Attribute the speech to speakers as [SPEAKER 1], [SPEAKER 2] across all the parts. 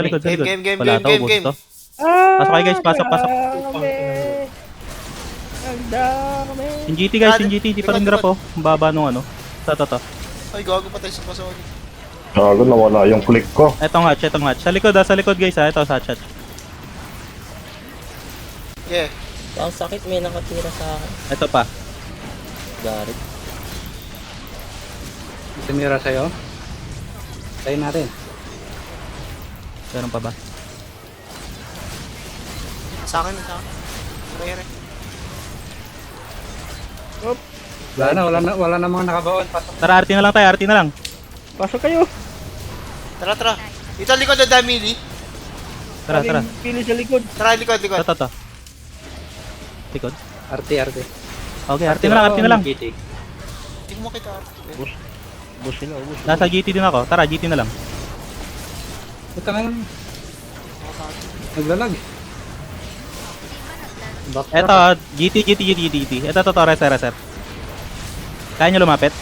[SPEAKER 1] Sa likod, sa likod.
[SPEAKER 2] Game.
[SPEAKER 1] Wala to, ubos to. Pasok kayo guys, pasok.
[SPEAKER 3] Ang dami.
[SPEAKER 1] Yung GT guys, yung GT, di pa rin drop oh. Ang baba nung ano. To.
[SPEAKER 2] Ay, gago patay sa pasok.
[SPEAKER 4] Gago, nawala yung click ko.
[SPEAKER 1] Etong hatch. Sa likod guys ha, ito sa hatch.
[SPEAKER 2] Yeah.
[SPEAKER 5] Ang sakit, may nakatira sa akin.
[SPEAKER 1] Ito pa.
[SPEAKER 5] Garit.
[SPEAKER 3] Tumira sa'yo. Tayo natin.
[SPEAKER 1] Meron pa ba?
[SPEAKER 2] Sa akin. Re.
[SPEAKER 3] Wala na mga nakabaon. Pasok.
[SPEAKER 1] Tara, RT na lang tayo, RT na lang.
[SPEAKER 3] Pasok kayo.
[SPEAKER 2] Tara. Dito likod na Damili.
[SPEAKER 1] Tara.
[SPEAKER 3] Pili sa likod.
[SPEAKER 2] Tara, likod.
[SPEAKER 1] Ito. Likod.
[SPEAKER 3] RT.
[SPEAKER 1] Okay, RT na lang.
[SPEAKER 3] GT.
[SPEAKER 2] Hindi ko makita.
[SPEAKER 3] Ubus sila.
[SPEAKER 1] Nasa GT din ako. Tara, GT na lang.
[SPEAKER 3] Puta na lang. Naglalag.
[SPEAKER 1] Ito, GT. Ito, reser. Kaya nyo lumapit?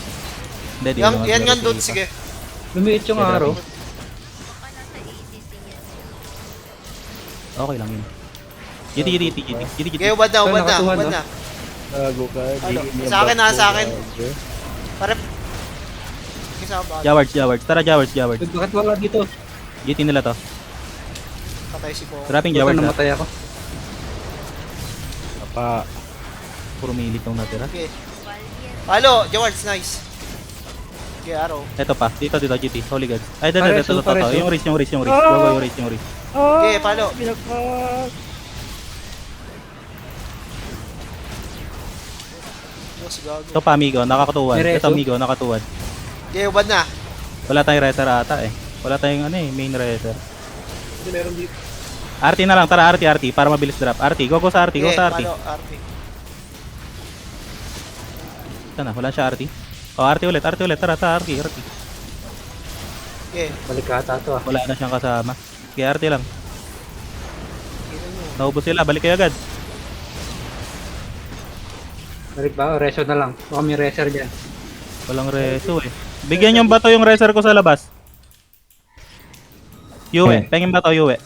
[SPEAKER 1] Hindi,
[SPEAKER 2] Yan nga doon, sige.
[SPEAKER 3] Lumiit yung araw.
[SPEAKER 1] Okay lang yun. GT.
[SPEAKER 2] Okay, ubad na.
[SPEAKER 3] Gago ka.
[SPEAKER 2] Ano? Sa akin. Pare. Isa ba?
[SPEAKER 1] Jawards. Tara, Jawards.
[SPEAKER 3] Bakit wala dito?
[SPEAKER 1] GT nila to.
[SPEAKER 2] Patay si Ko.
[SPEAKER 1] Dropping
[SPEAKER 3] Jawards
[SPEAKER 1] Jawards ha.
[SPEAKER 3] namatay ako.
[SPEAKER 1] Puro milit yung natira.
[SPEAKER 2] Okay. Halo, Jawards, nice. Okay, araw.
[SPEAKER 1] Ito pa. Dito, GT. Holy God. Ay, ito.
[SPEAKER 3] Pareso.
[SPEAKER 1] Yung race. Go, yung race.
[SPEAKER 2] Okay, palo. Mas gago.
[SPEAKER 1] Ito pa, amigo. Nakakatuwan.
[SPEAKER 3] Diretso.
[SPEAKER 1] Ito, amigo. Nakatuwan.
[SPEAKER 2] Okay, ubad na.
[SPEAKER 1] Wala tayong racer ata eh. Wala tayong main racer.
[SPEAKER 2] Hindi meron dito.
[SPEAKER 1] RT na lang. Tara, RT. Para mabilis drop. RT. Go sa RT.
[SPEAKER 2] Okay, palo, RT.
[SPEAKER 1] Ito na. Wala siya RT. RT ulit. Tara, RT.
[SPEAKER 2] Okay.
[SPEAKER 3] Balik ka ata to ah.
[SPEAKER 1] Wala na siyang kasama. Kaya RT lang. Naubos sila. Balik kayo agad.
[SPEAKER 3] Balik ba? O, reso na lang. Baka may reser dyan.
[SPEAKER 1] Walang reso eh. Bigyan yung bato yung racer ko sa labas. Yue. Pengin bato, Yue.